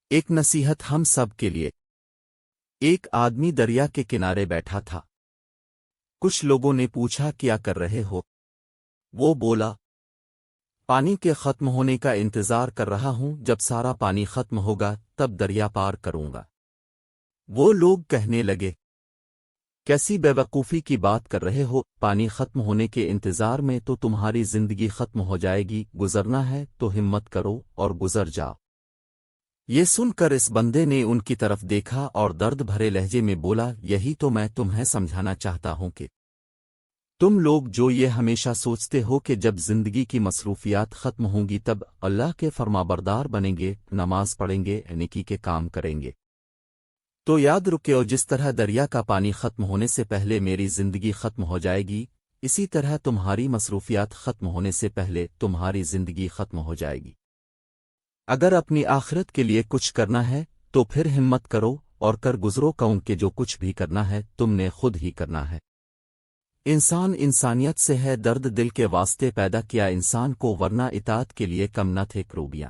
ایک نصیحت ہم سب کے لیے۔ ایک آدمی دریا کے کنارے بیٹھا تھا۔ کچھ لوگوں نے پوچھا کیا کر رہے ہو؟ وہ بولا پانی کے ختم ہونے کا انتظار کر رہا ہوں، جب سارا پانی ختم ہوگا تب دریا پار کروں گا۔ وہ لوگ کہنے لگے کیسی بے وقوفی کی بات کر رہے ہو، پانی ختم ہونے کے انتظار میں تو تمہاری زندگی ختم ہو جائے گی، گزرنا ہے تو ہمت کرو اور گزر جاؤ۔ یہ سن کر اس بندے نے ان کی طرف دیکھا اور درد بھرے لہجے میں بولا یہی تو میں تمہیں سمجھانا چاہتا ہوں کہ تم لوگ جو یہ ہمیشہ سوچتے ہو کہ جب زندگی کی مصروفیات ختم ہوں گی تب اللہ کے فرمانبردار بنیں گے، نماز پڑھیں گے، نیکی کے کام کریں گے، تو یاد رکھو جس طرح دریا کا پانی ختم ہونے سے پہلے میری زندگی ختم ہو جائے گی، اسی طرح تمہاری مصروفیات ختم ہونے سے پہلے تمہاری زندگی ختم ہو جائے گی۔ اگر اپنی آخرت کے لیے کچھ کرنا ہے تو پھر ہمت کرو اور کر گزرو، کہوں کہ جو کچھ بھی کرنا ہے تم نے خود ہی کرنا ہے۔ انسان انسانیت سے ہے، درد دل کے واسطے پیدا کیا انسان کو، ورنہ اطاعت کے لیے کم نہ تھے کروبیاں۔